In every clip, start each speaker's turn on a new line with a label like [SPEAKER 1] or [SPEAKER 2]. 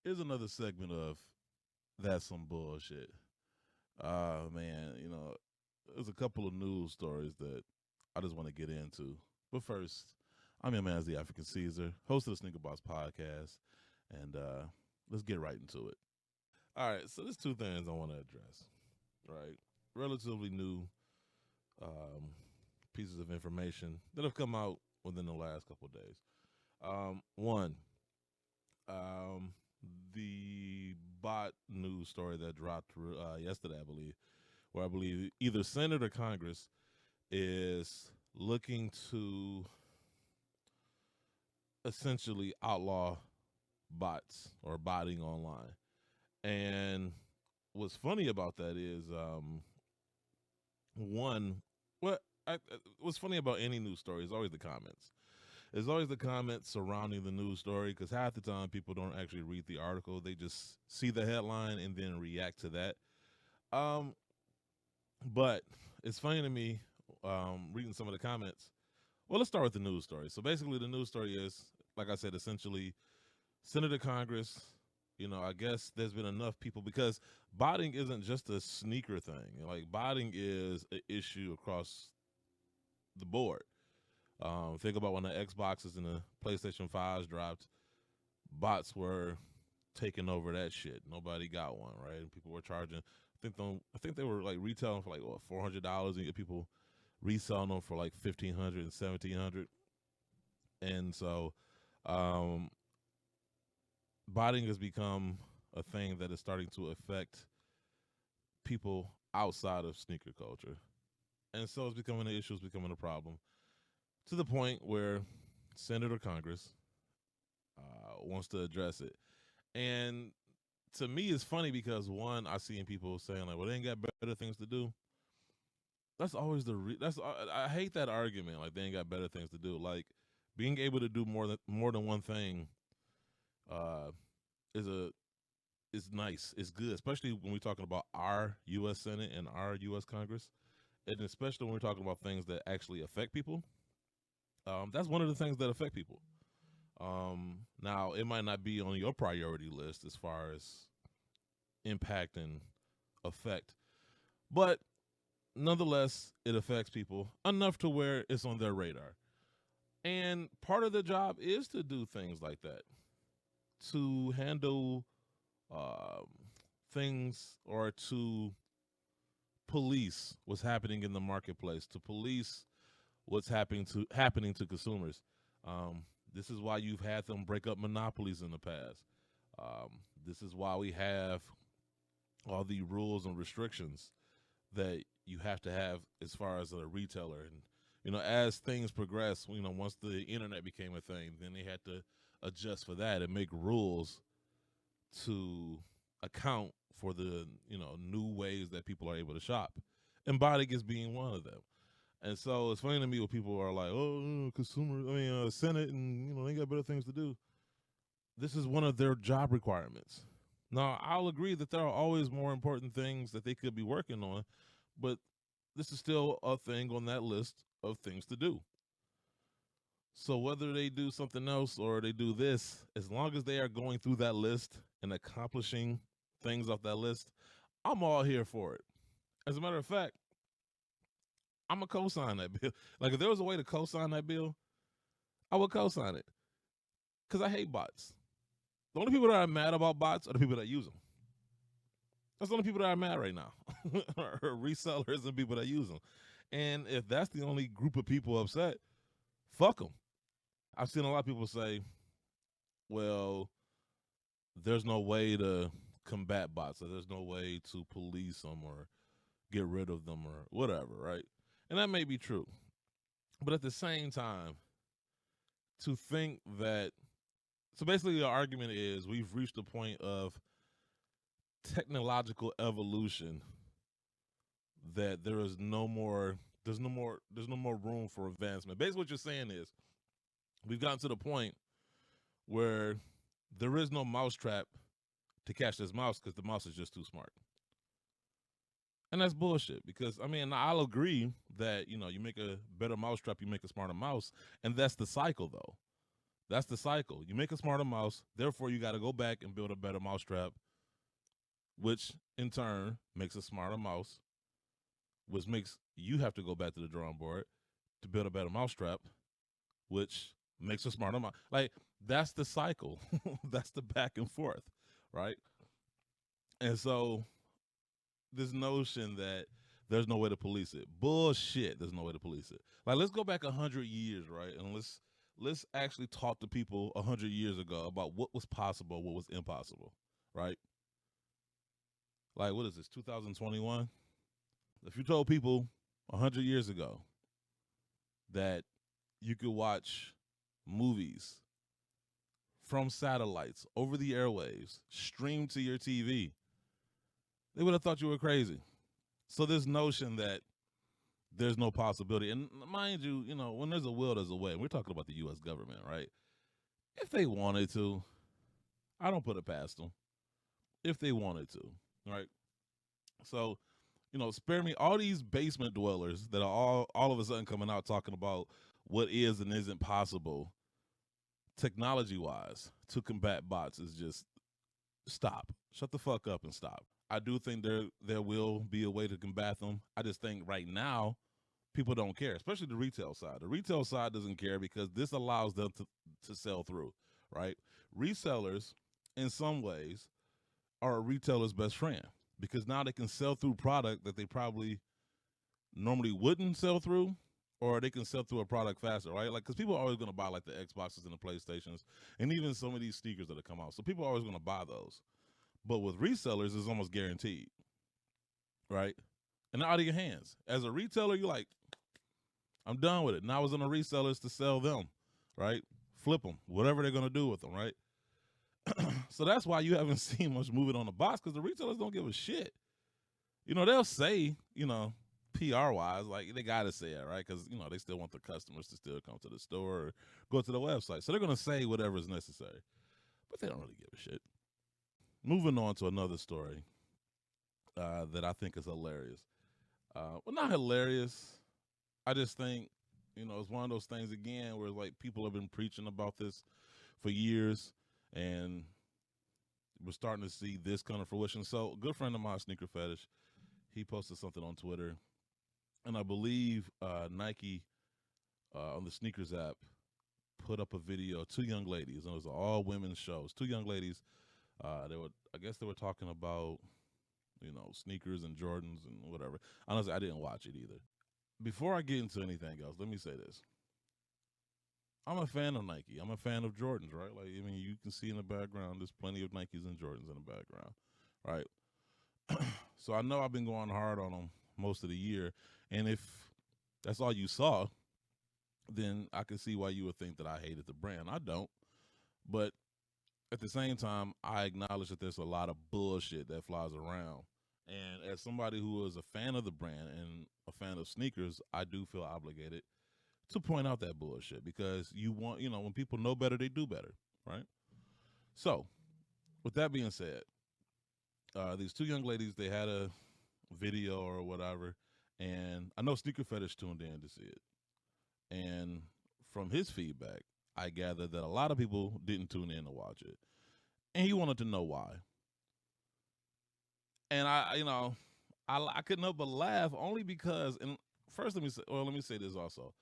[SPEAKER 1] Here's another segment of That's Some Bullshit. Man, there's a couple of news stories that I just want to get into. But first, I'm your man's the African Caesar, host of the Sneaker Boss podcast, and let's get right into it. All right, so there's two things I want to address, right? Relatively new um, pieces of information that have come out within the last couple of days. One, um, the bot news story that dropped yesterday, I believe, where I believe either Senate or Congress is looking to essentially outlaw bots or botting online. And what's funny about that is, one, what what's funny about any news story is always the comments. There's always the comments surrounding the news story because half the time people don't actually read the article; they just see the headline and then react to that. Um, but it's funny to me reading some of the comments. Well, let's start with the news story. So basically, the news story is, like I said, essentially Senator Congress. I guess there's been enough people because botting isn't just a sneaker thing. Like botting is an issue across the board. Think about when the Xboxes and the PlayStation 5s dropped, bots were taking over that shit. Nobody got one, right? And people were charging. I think they were like retailing for like what $400, and you get people reselling them for like 1,500 and 1,700. And so, um, botting has become a thing that is starting to affect people outside of sneaker culture, and so it's becoming an issue. It's becoming a problem to the point where Senate or Congress wants to address it. And to me, it's funny because one, I see in people saying like, "Well, they ain't got better things to do." That's always that's I hate that argument. Like they ain't got better things to do. Like being able to do more than one thing uh, is a is nice. It's good, especially when we're talking about our U.S. Senate and our U.S. Congress, and especially when we're talking about things that actually affect people. That's one of the things that affect people. Now, it might not be on your priority list as far as impact and effect, but nonetheless, it affects people enough to where it's on their radar. And part of the job is to do things like that, to handle um, things or to police what's happening in the marketplace, to police what's happening to consumers. This is why you've had them break up monopolies in the past. Um, this is why we have all the rules and restrictions that you have to have as far as a retailer. And as things progress, once the internet became a thing, then they had to adjust for that and make rules to account for the new ways that people are able to shop. And Botic is being one of them. And so it's funny to me when people are like, "Oh, consumer, Senate, and they got better things to do." This is one of their job requirements. Now, I'll agree that there are always more important things that they could be working on, but this is still a thing on that list of things to do. So whether they do something else or they do this, as long as they are going through that list and accomplishing things off that list, I'm all here for it. As a matter of fact, I'm a co-sign that bill. Like if there was a way to co-sign that bill, I would co-sign it because I hate bots. The only people that are mad about bots are the people that use them. That's the only people that are mad right now, or resellers and people that use them. And if that's the only group of people upset, fuck them. I've seen a lot of people say, "Well, there's no way to combat bots, or there's no way to police them or get rid of them or whatever," right? And that may be true. But at the same time, to think that so basically the argument is we've reached a point of technological evolution that there's no more room for advancement. Basically what you're saying is we've gotten to the point where there is no mousetrap to catch this mouse because the mouse is just too smart. And that's bullshit because I'll agree that you make a better mousetrap, you make a smarter mouse, and that's the cycle though. That's the cycle. You make a smarter mouse, therefore you got to go back and build a better mousetrap, which in turn makes a smarter mouse, which makes you have to go back to the drawing board to build a better mousetrap, which makes a smarter mouse. Like, that's the cycle. That's the back and forth, right? And so this notion that there's no way to police it, bullshit. There's no way to police it. Like, let's go back 100 years, right? And let's actually talk to people 100 years ago about what was possible, what was impossible, right? Like, what is this, 2021? If you told people 100 years ago that you could watch movies from satellites over the airwaves streamed to your TV, they would have thought you were crazy. So this notion that there's no possibility, and mind you, when there's a will, there's a way. We're talking about the U.S. government, right? If they wanted to, I don't put it past them. If they wanted to, right? So, spare me all these basement dwellers that are all of a sudden coming out talking about what is and isn't possible technology-wise to combat bots. Is just stop. Shut the fuck up and stop. I do think there will be a way to combat them. I just think right now people don't care, especially the retail side. The retail side doesn't care because this allows them to sell through, right? Resellers, in some ways, are a retailer's best friend because now they can sell through product that they probably normally wouldn't sell through, or they can sell through a product faster, right? Like, because people are always going to buy like the Xboxes and the PlayStations and even some of these sneakers that have come out. So people are always going to buy those. But with resellers, it's almost guaranteed, right? And out of your hands. As a retailer, you're like, I'm done with it. Now it's on the resellers to sell them, right? Flip them, whatever they're going to do with them, right? So that's why you haven't seen much movement on the box, because the retailers don't give a shit. They'll say, PR-wise, like, they got to say it, right? Because, they still want the customers to still come to the store or go to the website. So they're going to say whatever is necessary. But they don't really give a shit. Moving on to another story that I think is hilarious. Well, not hilarious. I just think, it's one of those things, again, where like people have been preaching about this for years, and we're starting to see this kind of fruition. So a good friend of mine, Sneaker Fetish, he posted something on Twitter, and I believe Nike on the Sneakers app put up a video of two young ladies, and it was an all women's show. Two young ladies. I guess they were talking about, sneakers and Jordans and whatever. Honestly, I didn't watch it either. Before I get into anything else, let me say this. I'm a fan of Nike. I'm a fan of Jordans, right? Like, you can see in the background, there's plenty of Nikes and Jordans in the background, right? So I know I've been going hard on them most of the year. And if that's all you saw, then I can see why you would think that I hated the brand. I don't. But at the same time, I acknowledge that there's a lot of bullshit that flies around. And as somebody who is a fan of the brand and a fan of sneakers, I do feel obligated to point out that bullshit, because you want, when people know better, they do better, right? So, with that being said, these two young ladies, they had a video or whatever, and I know Sneaker Fetish tuned in to see it. And from his feedback, I gathered that a lot of people didn't tune in to watch it, and he wanted to know why. And I couldn't help but laugh, only because, and first let me say this also.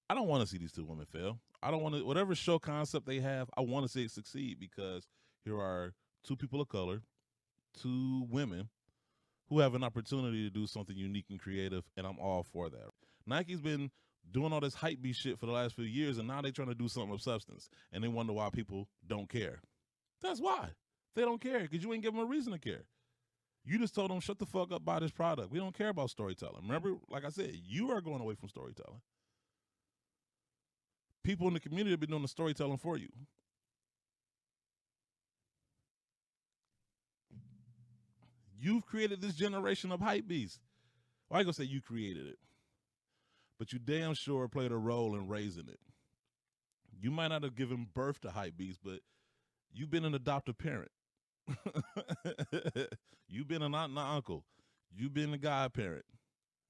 [SPEAKER 1] I don't want to see these two women fail. I don't want to, whatever show concept they have, I want to see it succeed, because here are two people of color, two women who have an opportunity to do something unique and creative, and I'm all for that. Nike's been doing all this hypebeast shit for the last few years, and now they're trying to do something of substance, and they wonder why people don't care. That's why. They don't care, because you ain't give them a reason to care. You just told them, shut the fuck up, buy this product. We don't care about storytelling. Remember, like I said, you are going away from storytelling. People in the community have been doing the storytelling for you. You've created this generation of hype beasts. Well, I ain't gonna say you created it, but you damn sure played a role in raising it. You might not have given birth to hype beasts, but you've been an adoptive parent. You've been an aunt and an uncle. You've been a godparent.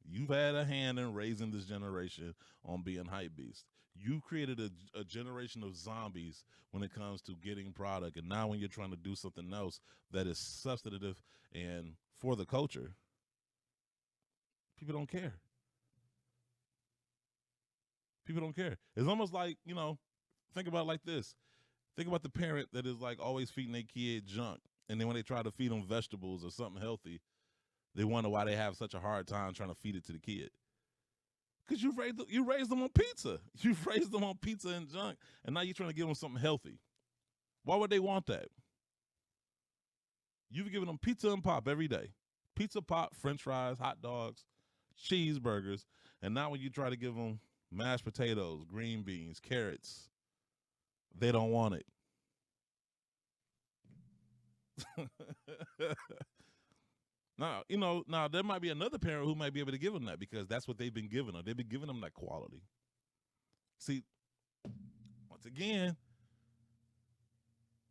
[SPEAKER 1] You've had a hand in raising this generation on being hype beast. You created a generation of zombies when it comes to getting product, and now when you're trying to do something else that is substantive and for the culture, people don't care. People don't care. It's almost like, think about it like this. Think about the parent that is like always feeding their kid junk, and then when they try to feed them vegetables or something healthy, they wonder why they have such a hard time trying to feed it to the kid. Because you raised them on pizza. You raised them on pizza and junk, and now you're trying to give them something healthy. Why would they want that? You've given them pizza and pop every day. Pizza, pop, french fries, hot dogs, cheeseburgers, and now when you try to give them mashed potatoes, green beans, carrots, they don't want it. Now there might be another parent who might be able to give them that because that's what they've been giving them. They've been giving them that quality. See, once again,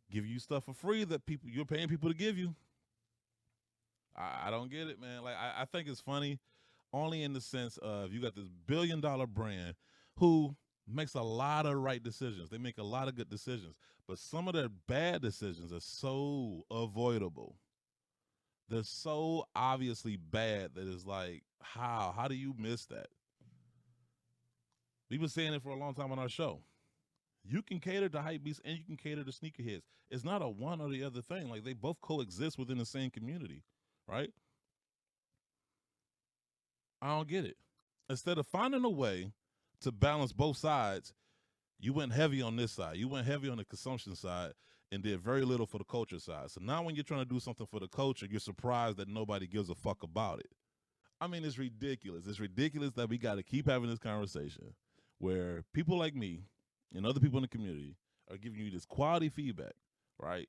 [SPEAKER 1] give you stuff for free that you're paying people to give you. I don't get it, man. Like I think it's funny, only in the sense of you got this billion-dollar brand who makes a lot of right decisions. They make a lot of good decisions, but some of their bad decisions are so avoidable. They're so obviously bad that it's like, how do you miss that? We've been saying it for a long time on our show. You can cater to hypebeasts and you can cater to sneakerheads. It's not a one or the other thing. Like they both coexist within the same community, right? I don't get it. Instead of finding a way to balance both sides, you went heavy on this side. You went heavy on the consumption side and did very little for the culture side. So now when you're trying to do something for the culture, you're surprised that nobody gives a fuck about it. I mean, it's ridiculous. It's ridiculous that we got to keep having this conversation where people like me and other people in the community are giving you this quality feedback, right?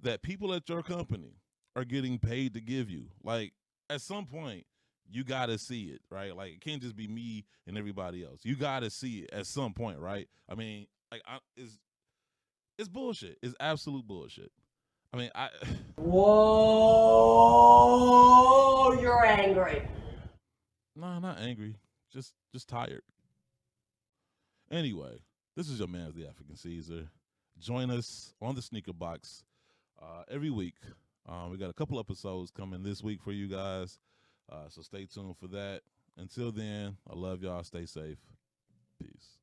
[SPEAKER 1] That people at your company are getting paid to give you. Like, at some point, you got to see it, right? Like, it can't just be me and everybody else. You got to see it at some point, right? I mean, like, it's bullshit. It's absolute bullshit. I mean,
[SPEAKER 2] Whoa, you're angry.
[SPEAKER 1] No, not angry. Just tired. Anyway, this is your man's the Afrikan Caesar. Join us on the Sneaker Box every week. We got a couple episodes coming this week for you guys, so stay tuned for that. Until then, I love y'all. Stay safe. Peace.